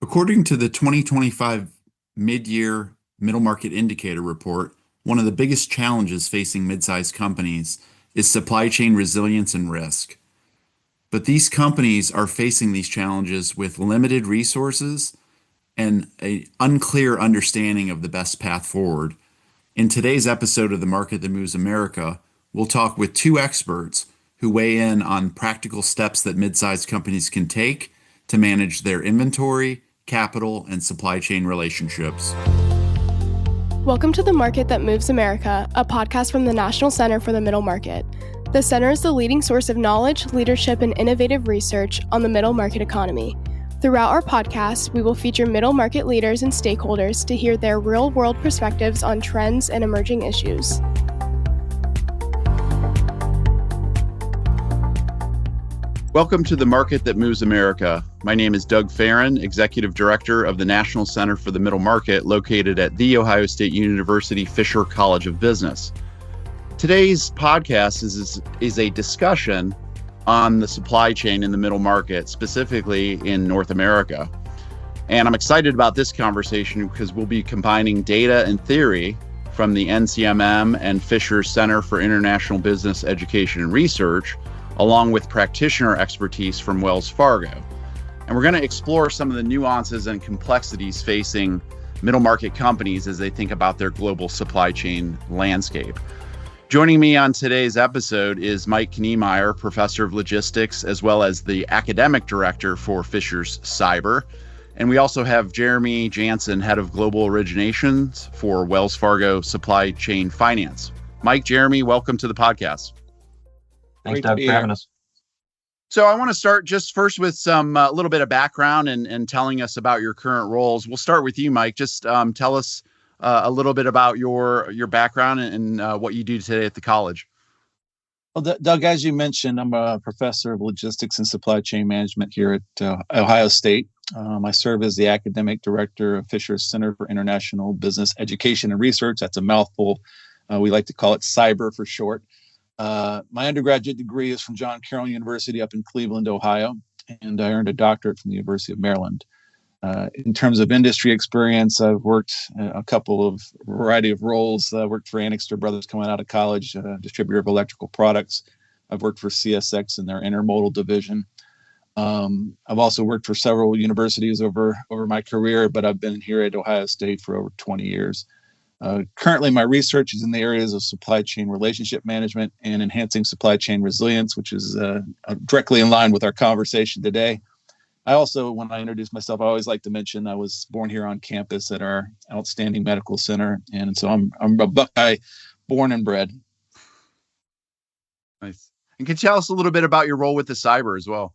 According to the 2025 Mid-Year Middle Market Indicator Report, one of the biggest challenges facing mid-sized companies is supply chain resilience and risk. But these companies are facing these challenges with limited resources and an unclear understanding of the best path forward. In today's episode of The Market That Moves America, we'll talk with two experts who weigh in on practical steps that mid-sized companies can take to manage their inventory, capital, and supply chain relationships. Welcome to The Market That Moves America, a podcast from the National Center for the Middle Market. The center is the leading source of knowledge, leadership, and innovative research on the middle market economy. Throughout our podcast, we will feature middle market leaders and stakeholders to hear their real-world perspectives on trends and emerging issues. Welcome to The Market That Moves America. My name is Doug Farron, Executive Director of the National Center for the Middle Market, located at The Ohio State University Fisher College of Business. Today's podcast is a discussion on the supply chain in the middle market, specifically in North America. And I'm excited about this conversation because we'll be combining data and theory from the NCMM and Fisher Center for International Business Education and Research, along with practitioner expertise from Wells Fargo. And we're going to explore some of the nuances and complexities facing middle market companies as they think about their global supply chain landscape. Joining me on today's episode is Mike Knemeyer, Professor of Logistics, as well as the Academic Director for Fisher's Cyber. And we also have Jeremy Jansen, Head of Global Originations for Wells Fargo Supply Chain Finance. Mike, Jeremy, welcome to the podcast. Thanks, Doug, for having us. So I want to start just first with some little bit of background and telling us about your current roles. We'll start with you, Mike. Just tell us a little bit about your background and what you do today at the college. Well, Doug, as you mentioned, I'm a professor of logistics and supply chain management here at Ohio State. I serve as the academic director of Fisher's Center for International Business Education and Research. That's a mouthful. We like to call it cyber for short. My undergraduate degree is from John Carroll University up in Cleveland, Ohio, and I earned a doctorate from the University of Maryland. In terms of industry experience, I've worked a variety of roles. I worked for Annixter Brothers coming out of college, distributor of electrical products. I've worked for CSX in their intermodal division. I've also worked for several universities over my career, but I've been here at Ohio State for over 20 years. Currently, my research is in the areas of supply chain relationship management and enhancing supply chain resilience, which is directly in line with our conversation today. I also, when I introduce myself, I always like to mention I was born here on campus at our outstanding medical center, and so I'm a Buckeye born and bred. Nice. And can you tell us a little bit about your role with the cyber as well?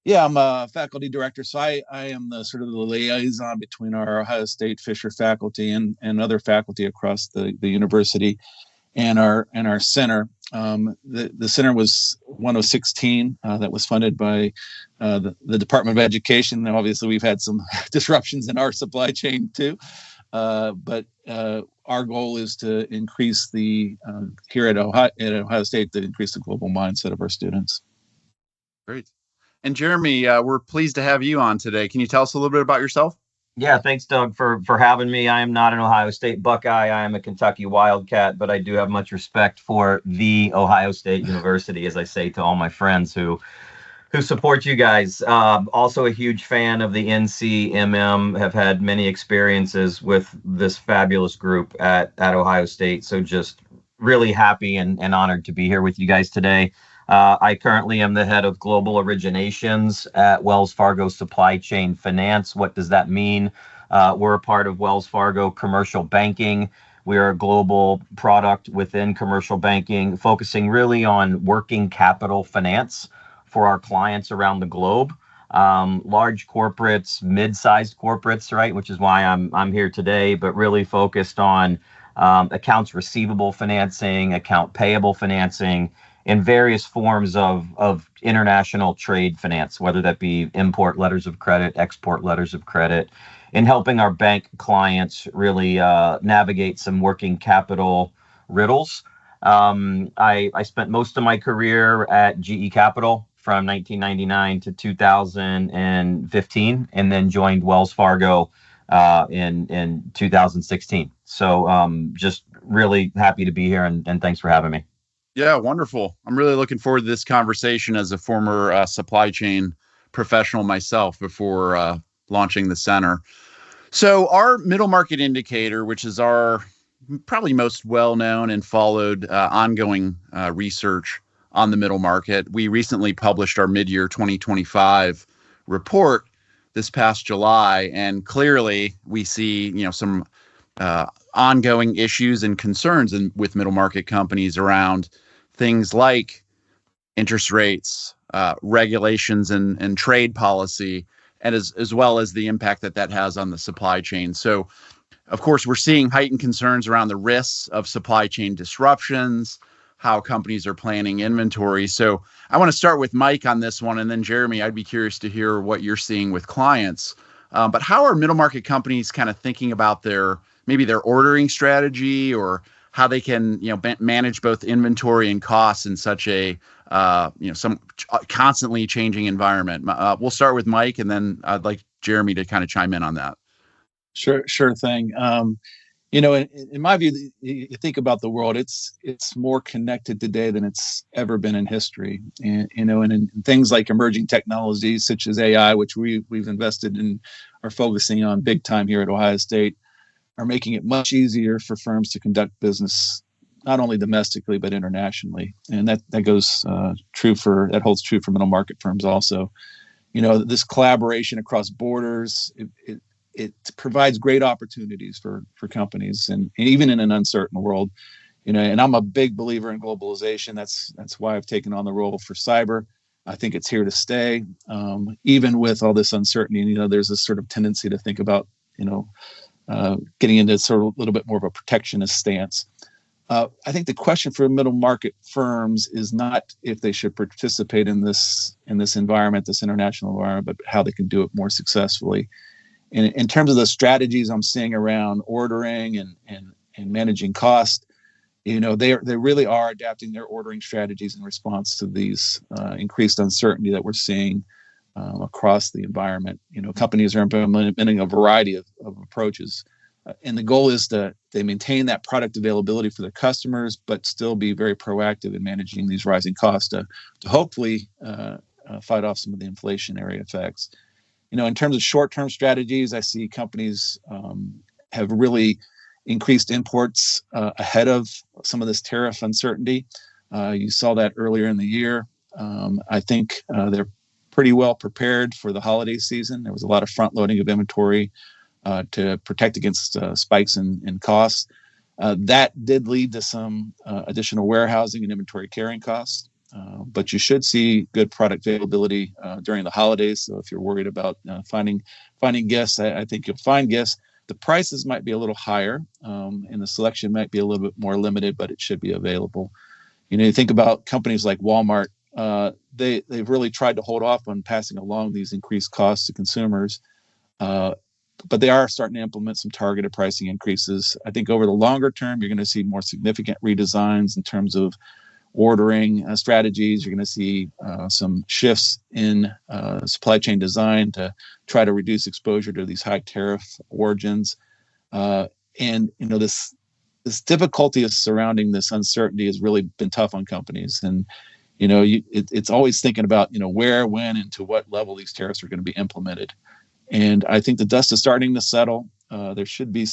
Yeah, I'm a faculty director, so I am the sort of the liaison between our Ohio State Fisher faculty and other faculty across the university and our center. The center was one of 16 that was funded by the Department of Education. Now, obviously, we've had some disruptions in our supply chain too, but our goal is to increase here at Ohio State, to increase the global mindset of our students. Great. And Jeremy, we're pleased to have you on today. Can you tell us a little bit about yourself? Yeah, thanks, Doug, for having me. I am not an Ohio State Buckeye. I am a Kentucky Wildcat, but I do have much respect for the Ohio State University, as I say to all my friends who support you guys. Also a huge fan of the NCMM, have had many experiences with this fabulous group at Ohio State. So just really happy and honored to be here with you guys today. I currently am the head of Global Originations at Wells Fargo Supply Chain Finance. What does that mean? We're a part of Wells Fargo Commercial Banking. We are a global product within commercial banking, focusing really on working capital finance for our clients around the globe. Large corporates, mid-sized corporates, right? Which is why I'm here today, but really focused on accounts receivable financing, account payable financing, in various forms of international trade finance, whether that be import letters of credit, export letters of credit, in helping our bank clients really navigate some working capital riddles. I spent most of my career at GE Capital, from 1999 to 2015, and then joined Wells Fargo in 2016. So just really happy to be here, and thanks for having me. Yeah, wonderful. I'm really looking forward to this conversation as a former supply chain professional myself before launching the center. So our middle market indicator, which is our probably most well-known and followed ongoing research on the middle market, we recently published our mid-year 2025 report this past July, and clearly we see some ongoing issues and concerns with middle market companies around things like interest rates, regulations, and trade policy, and as well as the impact that has on the supply chain. So, of course, we're seeing heightened concerns around the risks of supply chain disruptions, how companies are planning inventory. So I want to start with Mike on this one, and then Jeremy, I'd be curious to hear what you're seeing with clients. But how are middle market companies kind of thinking about their ordering strategy, or how they can manage both inventory and costs in such a some constantly changing environment? We'll start with Mike, and then I'd like Jeremy to kind of chime in on that. Sure thing. In my view, you think about the world, it's more connected today than it's ever been in history. And in things like emerging technologies such as AI, which we've invested in, are focusing on big time here at Ohio State, are making it much easier for firms to conduct business, not only domestically but internationally. And that holds true for middle market firms also. This collaboration across borders, it provides great opportunities for companies, and even in an uncertain world. And I'm a big believer in globalization. That's why I've taken on the role for cyber. I think it's here to stay. Even with all this uncertainty, there's this sort of tendency to think about, getting into sort of a little bit more of a protectionist stance. I think the question for middle market firms is not if they should participate in this environment, this international environment, but how they can do it more successfully. In terms of the strategies I'm seeing around ordering and managing cost, they really are adapting their ordering strategies in response to these increased uncertainty that we're seeing across the environment. Companies are implementing a variety of approaches, and the goal is they maintain that product availability for their customers, but still be very proactive in managing these rising costs to hopefully fight off some of the inflationary effects. In terms of short-term strategies, I see companies have really increased imports ahead of some of this tariff uncertainty. You saw that earlier in the year. I think they're pretty well prepared for the holiday season. There was a lot of front-loading of inventory to protect against spikes in costs. That did lead to some additional warehousing and inventory carrying costs. But you should see good product availability during the holidays. So if you're worried about finding gifts, I think you'll find gifts. The prices might be a little higher, and the selection might be a little bit more limited, but it should be available. You think about companies like Walmart. They've really tried to hold off on passing along these increased costs to consumers, but they are starting to implement some targeted pricing increases. I think over the longer term, you're going to see more significant redesigns in terms of ordering strategies. You're going to see some shifts in supply chain design to try to reduce exposure to these high tariff origins. And this difficulty surrounding this uncertainty has really been tough on companies. And it's always thinking about where, when, and to what level these tariffs are going to be implemented. And I think the dust is starting to settle. There should be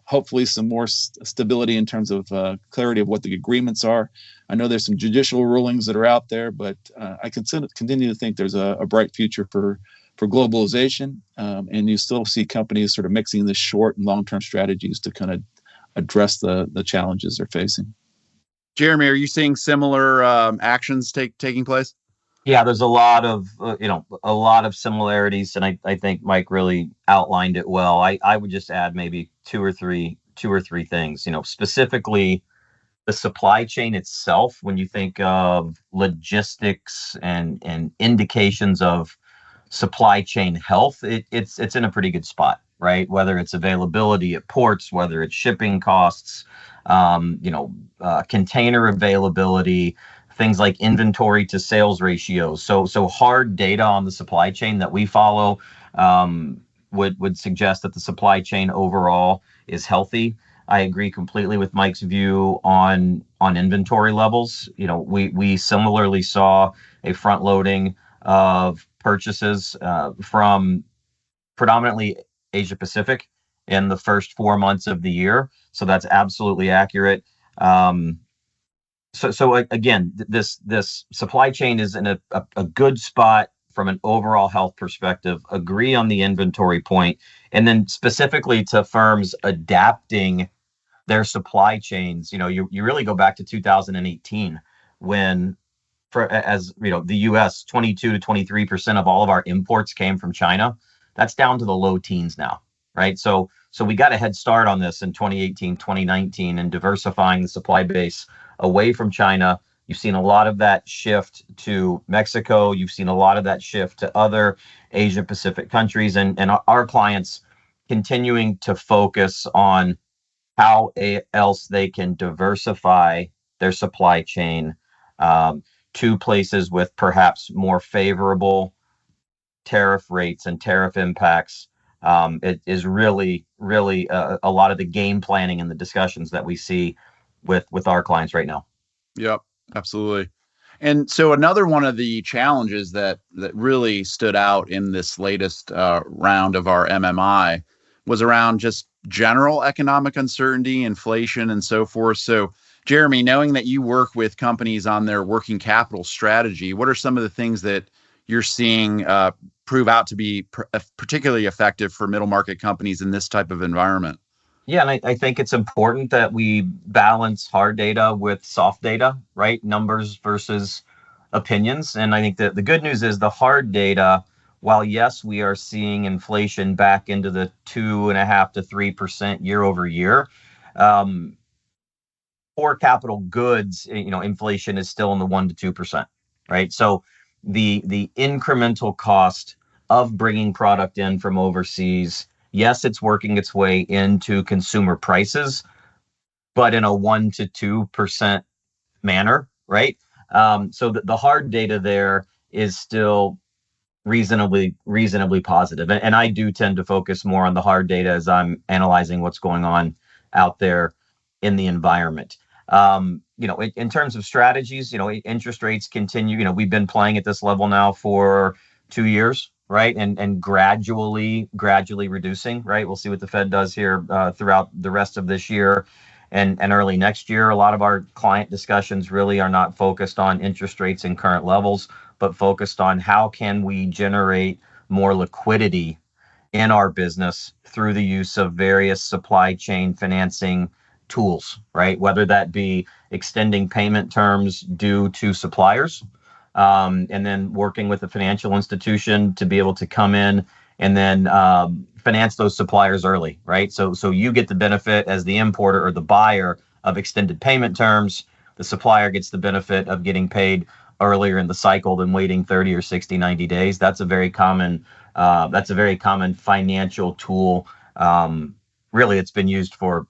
hopefully some more stability in terms of clarity of what the agreements are. I know there's some judicial rulings that are out there, but I continue to think there's a bright future for globalization. And you still see companies sort of mixing the short and long-term strategies to kind of address the challenges they're facing. Jeremy, are you seeing similar actions taking place? Yeah, there's a lot of similarities, and I think Mike really outlined it well. I would just add maybe two or three things. Specifically the supply chain itself. When you think of logistics and indications of supply chain health, it's in a pretty good spot, right? Whether it's availability at ports, whether it's shipping costs, container availability, things like inventory to sales ratios. So hard data on the supply chain that we follow would suggest that the supply chain overall is healthy. I agree completely with Mike's view on inventory levels. We similarly saw a front loading of purchases from predominantly Asia Pacific in the first 4 months of the year. So that's absolutely accurate. So again, this supply chain is in a good spot from an overall health perspective. Agree on the inventory point, and then specifically to firms adapting their supply chains. You really go back to 2018 when, the U.S. 22 to 23% of all of our imports came from China. That's down to the low teens now, right? So we got a head start on this in 2018, 2019, and diversifying the supply base away from China. You've seen a lot of that shift to Mexico. You've seen a lot of that shift to other Asia Pacific countries, and our clients continuing to focus on how else they can diversify their supply chain to places with perhaps more favorable tariff rates and tariff impacts. It is really a lot of the game planning and the discussions that we see with our clients right now. Yep, absolutely. And so another one of the challenges that really stood out in this latest round of our MMI was around just general economic uncertainty, inflation, and so forth. So, Jeremy, knowing that you work with companies on their working capital strategy, what are some of the things that you're seeing prove out to be particularly effective for middle market companies in this type of environment? Yeah, and I think it's important that we balance hard data with soft data, right? Numbers versus opinions. And I think that the good news is the hard data, while yes, we are seeing inflation back into the 2.5% to 3% year over year, for capital goods, inflation is still in the 1% to 2%, right? So the incremental cost of bringing product in from overseas, yes, it's working its way into consumer prices, but in a 1% to 2% manner, right? So the hard data there is still reasonably positive. And I do tend to focus more on the hard data as I'm analyzing what's going on out there in the environment. In terms of strategies, interest rates continue. We've been playing at this level now for 2 years, right? And gradually reducing, right? We'll see what the Fed does here throughout the rest of this year and early next year. A lot of our client discussions really are not focused on interest rates and current levels, but focused on how can we generate more liquidity in our business through the use of various supply chain financing tools, right? Whether that be extending payment terms due to suppliers, and then working with a financial institution to be able to come in and then finance those suppliers early, right? So you get the benefit as the importer or the buyer of extended payment terms. The supplier gets the benefit of getting paid earlier in the cycle than waiting 30 or 60, 90 days. That's a very common financial tool. Really, it's been used for,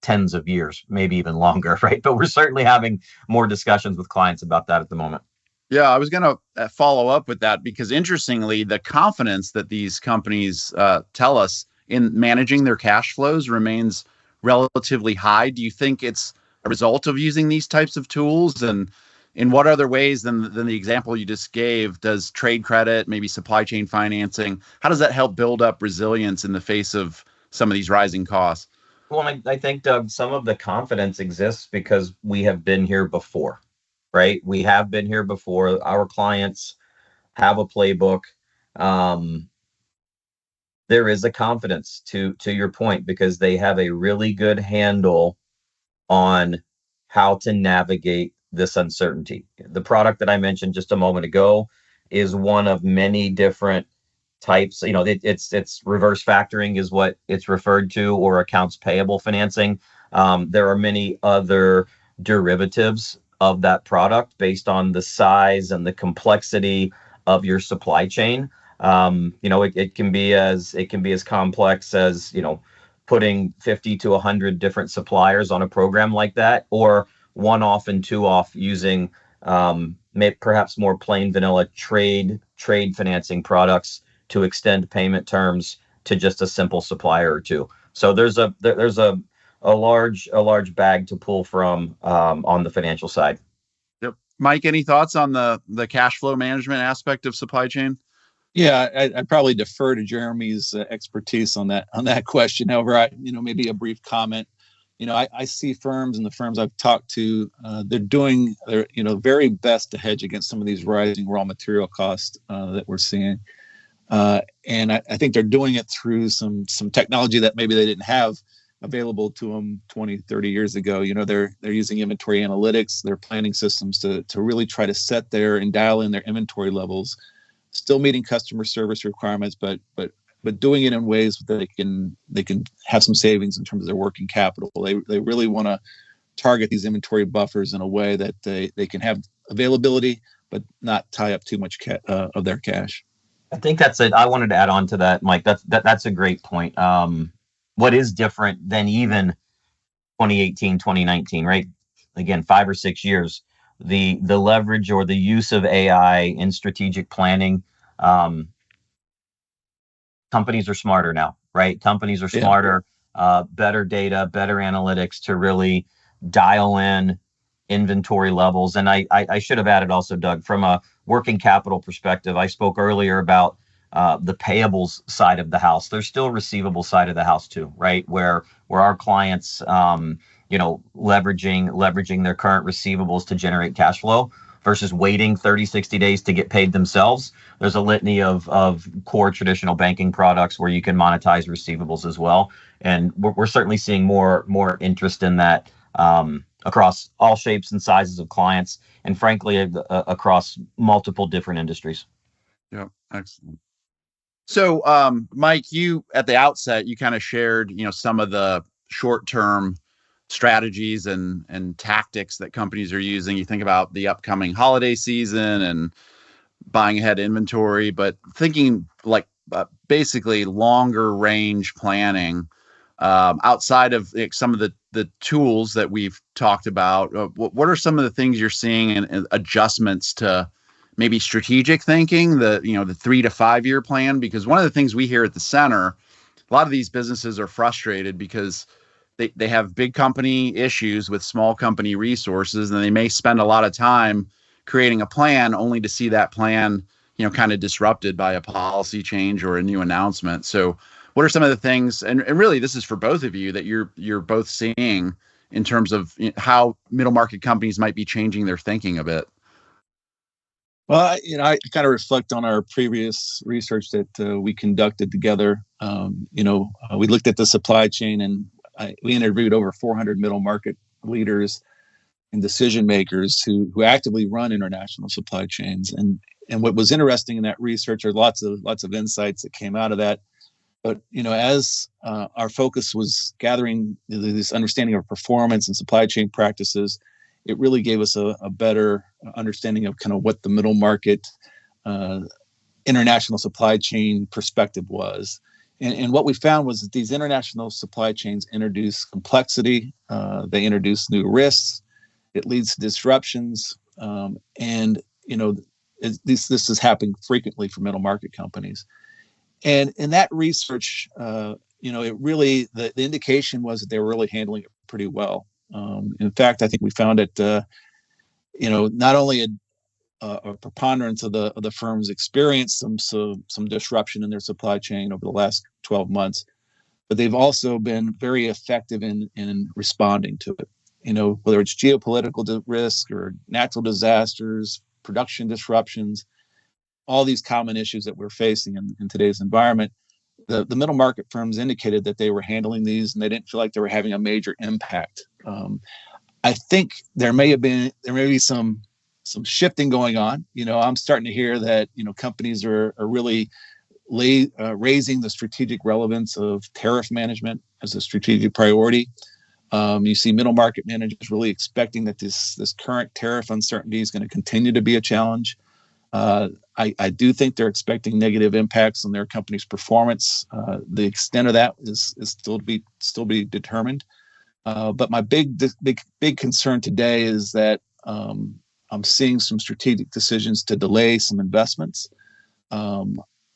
tens of years, maybe even longer, right? But we're certainly having more discussions with clients about that at the moment. Yeah, I was going to follow up with that because interestingly, the confidence that these companies tell us in managing their cash flows remains relatively high. Do you think it's a result of using these types of tools? And in what other ways than the example you just gave does trade credit, maybe supply chain financing, how does that help build up resilience in the face of some of these rising costs? Well, I think, Doug, some of the confidence exists because we have been here before, right? We have been here before. Our clients have a playbook. There is a confidence to your point because they have a really good handle on how to navigate this uncertainty. The product that I mentioned just a moment ago is one of many different types. It's reverse factoring is what it's referred to, or accounts payable financing. There are many other derivatives of that product based on the size and the complexity of your supply chain. It can be as complex as putting 50 to 100 different suppliers on a program like that, or one off and two off using perhaps more plain vanilla trade financing products to extend payment terms to just a simple supplier or two. So there's a large bag to pull from on the financial side. Yep. Mike, any thoughts on the cash flow management aspect of supply chain? Yeah, I'd probably defer to Jeremy's expertise on that question. However, maybe a brief comment. I see firms, and the firms I've talked to, they're doing their very best to hedge against some of these rising raw material costs that we're seeing, and I think they're doing it through some technology that maybe they didn't have available to them 20, 30 years ago. They're using inventory analytics, their planning systems to really try to set their and dial in their inventory levels, still meeting customer service requirements, but doing it in ways that they can have some savings in terms of their working capital. They really want to target these inventory buffers in a way that they can have availability, but not tie up too much of their cash. I think that's it. I wanted to add on to that, Mike. That's a great point. What is different than even 2018, 2019, right? Again, 5 or 6 years. The leverage or the use of AI in strategic planning. Companies are smarter now, right? Companies are smarter, better data, better analytics to really dial in inventory levels. And I should have added also, Doug, from a working capital perspective, I spoke earlier about the payables side of the house. There's still receivable side of the house too, right? Where our clients, leveraging their current receivables to generate cash flow versus waiting 30, 60 days to get paid themselves. There's a litany of core traditional banking products where you can monetize receivables as well. And we're certainly seeing more interest in that across all shapes and sizes of clients, and frankly, across multiple different industries. Yeah, excellent. So, Mike, you at the outset, you kind of shared, some of the short-term strategies and tactics that companies are using. You think about the upcoming holiday season and buying ahead inventory, but thinking like basically longer range planning outside of some of the tools that we've talked about. What are some of the things you're seeing in adjustments to maybe strategic thinking, the 3 to 5 year plan? Because one of the things we hear at the center, a lot of these businesses are frustrated because they have big company issues with small company resources, and they may spend a lot of time creating a plan only to see that plan, kind of disrupted by a policy change or a new announcement. So what are some of the things, and really this is for both of you, that you're both seeing in terms of how middle market companies might be changing their thinking a bit? Well, I kind of reflect on our previous research that we conducted together. We looked at the supply chain, and we interviewed over 400 middle market leaders and decision makers who actively run international supply chains. And what was interesting in that research are lots of insights that came out of that. But as our focus was gathering this understanding of performance and supply chain practices, it really gave us a better understanding of kind of what the middle market international supply chain perspective was. And what we found was that these international supply chains introduce complexity, they introduce new risks, it leads to disruptions, and this has happened frequently for middle market companies. And in that research, it really the indication was that they were really handling it pretty well. In fact, I think we found that not only a preponderance of the firms experienced some disruption in their supply chain over the last 12 months, but they've also been very effective in responding to it. Whether it's geopolitical risk or natural disasters, production disruptions, all these common issues that we're facing in today's environment, the middle market firms indicated that they were handling these and they didn't feel like they were having a major impact. I think there may be some shifting going on. I'm starting to hear that companies are really raising the strategic relevance of tariff management as a strategic priority. You see middle market managers really expecting that this current tariff uncertainty is going to continue to be a challenge. I do think they're expecting negative impacts on their company's performance. The extent of that is still to be determined. But my big concern today is that I'm seeing some strategic decisions to delay some investments. I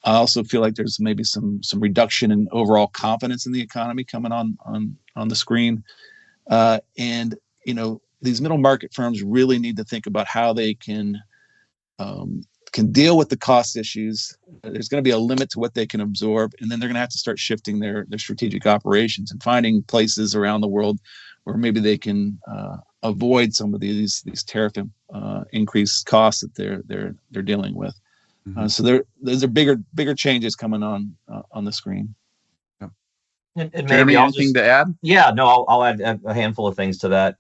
also feel like there's maybe some reduction in overall confidence in the economy coming on the screen. And these middle market firms really need to think about how they can deal with the cost issues. There's going to be a limit to what they can absorb, and then they're going to have to start shifting their strategic operations and finding places around the world where maybe they can avoid some of these tariff increased costs that they're dealing with. Mm-hmm. So those are bigger changes coming on the screen. Yep. And Jeremy, maybe anything to add? Yeah, no, I'll add a handful of things to that.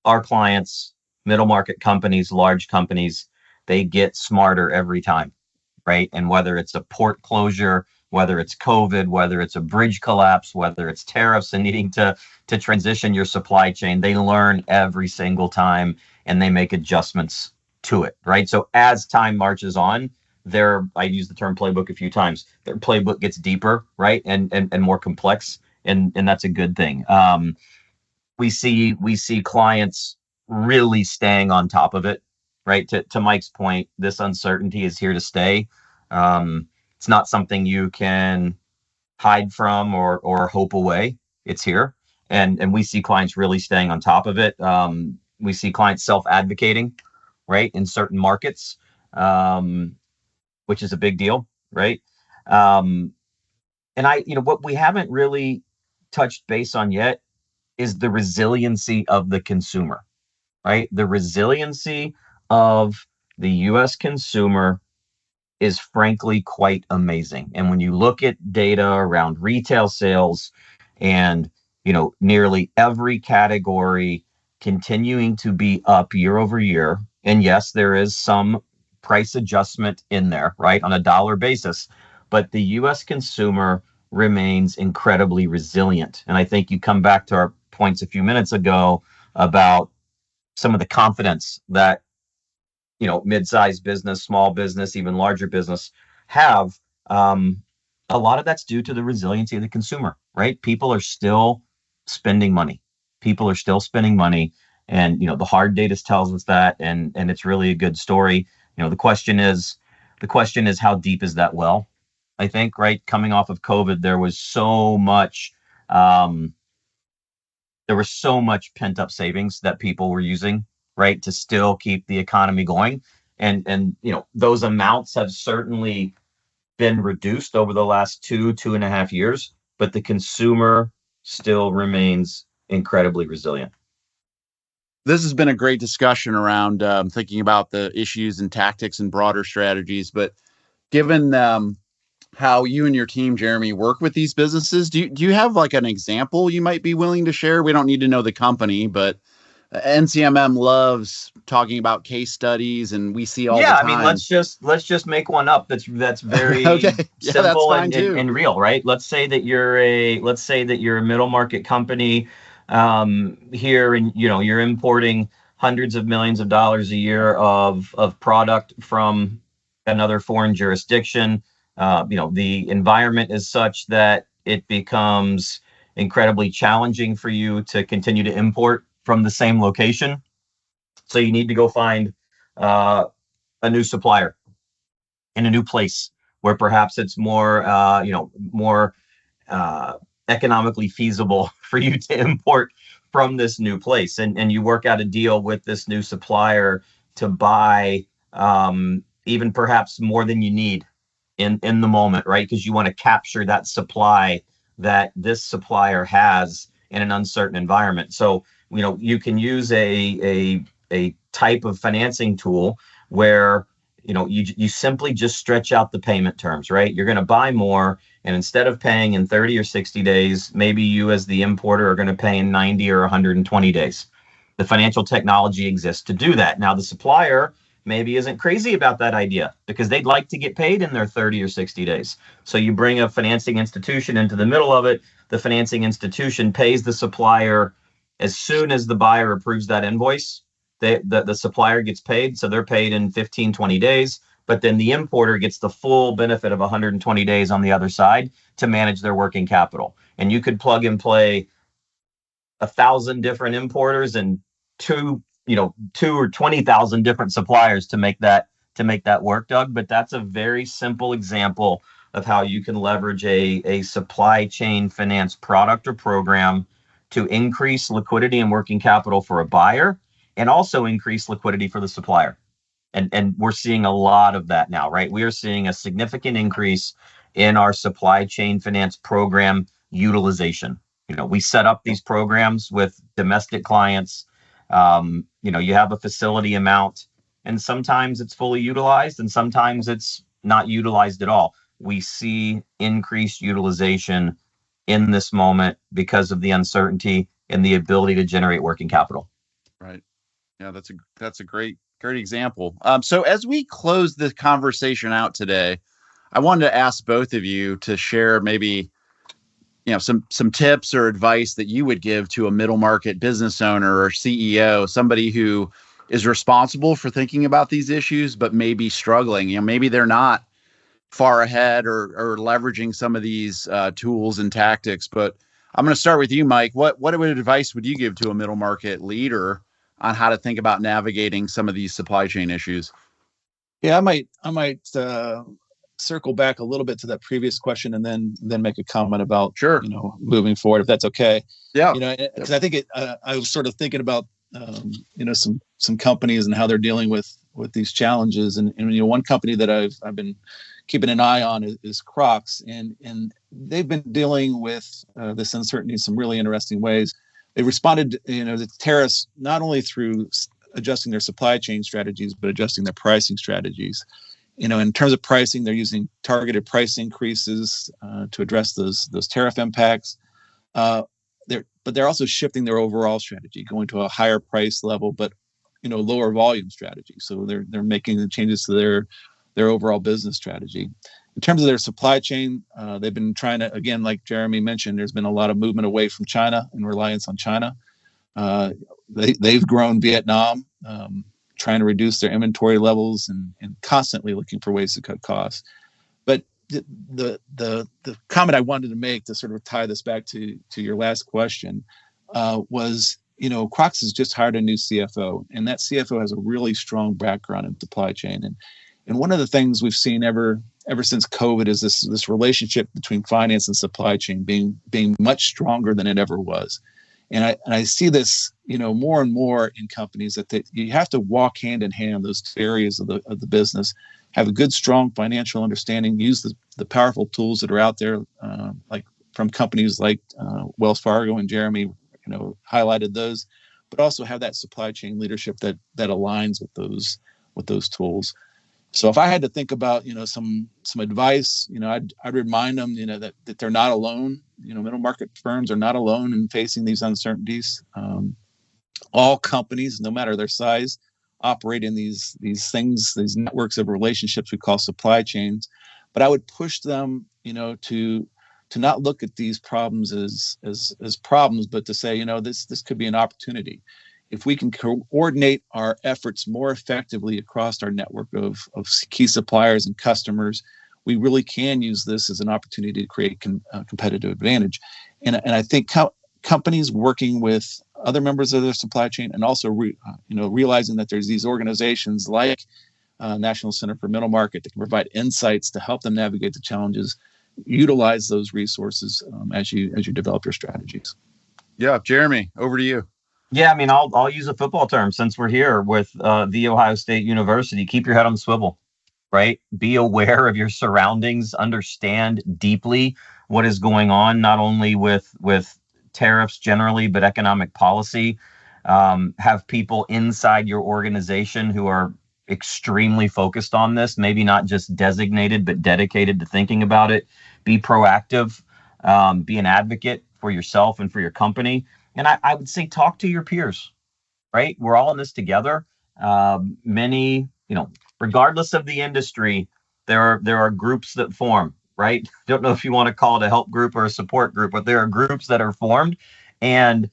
Our clients, middle market companies, large companies, they get smarter every time, right? And whether it's a port closure, whether it's COVID, whether it's a bridge collapse, whether it's tariffs and needing to transition your supply chain, they learn every single time and they make adjustments to it, right? So as time marches on, I use the term playbook a few times, their playbook gets deeper, right? And more complex. And that's a good thing. We see clients really staying on top of it, right? To Mike's point, this uncertainty is here to stay. It's not something you can hide from or hope away. It's here, and we see clients really staying on top of it. We see clients self-advocating, right, in certain markets, which is a big deal, right? And what we haven't really touched base on yet is the resiliency of the consumer, right? The resiliency of the US consumer is frankly quite amazing. And when you look at data around retail sales and, nearly every category continuing to be up year over year, and yes, there is some price adjustment in there, right, on a dollar basis, but the US consumer remains incredibly resilient. And I think you come back to our points a few minutes ago about some of the confidence that mid-sized business, small business, even larger business have. A lot of that's due to the resiliency of the consumer, right? People are still spending money. And the hard data tells us that, and it's really a good story. The question is how deep is that well? I think, right, coming off of COVID, there was so much pent up savings that people were using, right, to still keep the economy going. And those amounts have certainly been reduced over the last 2.5 years, but the consumer still remains incredibly resilient. This has been a great discussion around thinking about the issues and tactics and broader strategies. But given how you and your team, Jeremy, work with these businesses, do you have like an example you might be willing to share? We don't need to know the company, but NCMM loves talking about case studies, and we see all the time. Yeah, I mean, let's just make one up that's very okay. Yeah, simple and real, right? Let's say that you're a middle market company here, and you're importing hundreds of millions of dollars a year of product from another foreign jurisdiction. The environment is such that it becomes incredibly challenging for you to continue to import from the same location. So you need to go find a new supplier in a new place where perhaps it's more economically feasible for you to import from this new place. And you work out a deal with this new supplier to buy even perhaps more than you need in the moment, right? Because you want to capture that supply that this supplier has in an uncertain environment. So, you can use a type of financing tool where, you simply just stretch out the payment terms, right? You're going to buy more, and instead of paying in 30 or 60 days, maybe you as the importer are going to pay in 90 or 120 days. The financial technology exists to do that. Now, the supplier maybe isn't crazy about that idea because they'd like to get paid in their 30 or 60 days. So you bring a financing institution into the middle of it. The financing institution pays the supplier as soon as the buyer approves that invoice. The supplier gets paid. So they're paid in 15, 20 days. but then the importer gets the full benefit of 120 days on the other side to manage their working capital. And you could plug and play 1,000 different importers and two or 20,000 different suppliers to make that work, Doug. But that's a very simple example of how you can leverage a supply chain finance product or program to increase liquidity and working capital for a buyer and also increase liquidity for the supplier. And we're seeing a lot of that now, right? We are seeing a significant increase in our supply chain finance program utilization. We set up these programs with domestic clients. You have a facility amount, and sometimes it's fully utilized and sometimes it's not utilized at all. We see increased utilization in this moment because of the uncertainty and the ability to generate working capital. Right. Yeah, that's a great example. So as we close the conversation out today, I wanted to ask both of you to share maybe some tips or advice that you would give to a middle market business owner or CEO, somebody who is responsible for thinking about these issues, but maybe struggling. Maybe they're not far ahead or leveraging some of these tools and tactics. But I'm going to start with you, Mike. What advice would you give to a middle market leader on how to think about navigating some of these supply chain issues? Yeah, I might circle back a little bit to that previous question and then make a comment about moving forward, if that's okay. Yeah. Because I think I was sort of thinking about some companies and how they're dealing with these challenges, and one company that I've been keeping an eye on is Crocs, and they've been dealing with this uncertainty in some really interesting ways. They responded, to tariffs not only through adjusting their supply chain strategies, but adjusting their pricing strategies. In terms of pricing, they're using targeted price increases to address those tariff impacts. But they're also shifting their overall strategy, going to a higher price level, but lower volume strategy. So they're making the changes to their overall business strategy. In terms of their supply chain, they've been trying to, again, like Jeremy mentioned, there's been a lot of movement away from China and reliance on China. They've grown Vietnam, trying to reduce their inventory levels and constantly looking for ways to cut costs. But the comment I wanted to make to sort of tie this back to your last question was, Crocs has just hired a new CFO, and that CFO has a really strong background in supply chain. And one of the things we've seen ever since COVID is this relationship between finance and supply chain being much stronger than it ever was. And I see this, more and more in companies that you have to walk hand in hand those two areas of the business, have a good, strong financial understanding, use the powerful tools that are out there, like from companies like Wells Fargo, and Jeremy, highlighted those, but also have that supply chain leadership that aligns with those tools. So if I had to think about, some advice, I'd remind them, that they're not alone. Middle market firms are not alone in facing these uncertainties. All companies, no matter their size, operate in these things, these networks of relationships we call supply chains. But I would push them, to not look at these problems as problems, but to say, this could be an opportunity. If we can coordinate our efforts more effectively across our network of key suppliers and customers, we really can use this as an opportunity to create competitive advantage. And I think companies working with other members of their supply chain, and also realizing that there's these organizations like National Center for Middle Market that can provide insights to help them navigate the challenges, utilize those resources as you develop your strategies. Yeah, Jeremy, over to you. Yeah, I'll use a football term since we're here with The Ohio State University. Keep your head on the swivel, right? Be aware of your surroundings. Understand deeply what is going on, not only with tariffs generally, but economic policy. Have people inside your organization who are extremely focused on this, maybe not just designated, but dedicated to thinking about it. Be proactive. Be an advocate for yourself and for your company. And I would say talk to your peers, right? We're all in this together. Many, regardless of the industry, there are groups that form, right? Don't know if you want to call it a help group or a support group, but there are groups that are formed, and,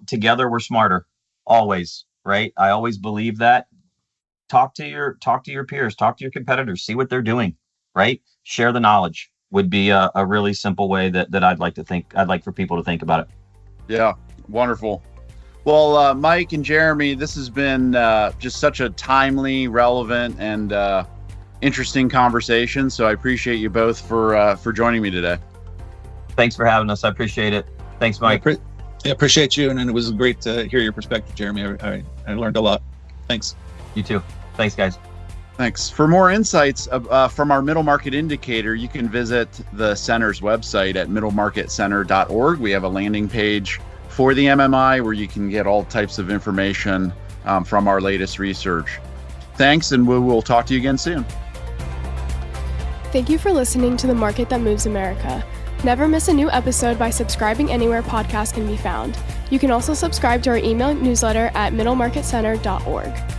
together we're smarter, always, right? I always believe that. talk to your peers, talk to your competitors, see what they're doing, right? Share the knowledge would be a really simple way that I'd like for people to think about it. Yeah, wonderful. Well, Mike and Jeremy, this has been just such a timely, relevant, and interesting conversation. So I appreciate you both for joining me today. Thanks for having us. I appreciate it. Thanks, Mike. I appreciate you, and it was great to hear your perspective, Jeremy. I learned a lot. Thanks. You too. Thanks, guys. Thanks. For more insights from our Middle Market Indicator, you can visit the center's website at middlemarketcenter.org. We have a landing page for the MMI where you can get all types of information from our latest research. Thanks, and we will talk to you again soon. Thank you for listening to The Market That Moves America. Never miss a new episode by subscribing anywhere podcasts can be found. You can also subscribe to our email newsletter at middlemarketcenter.org.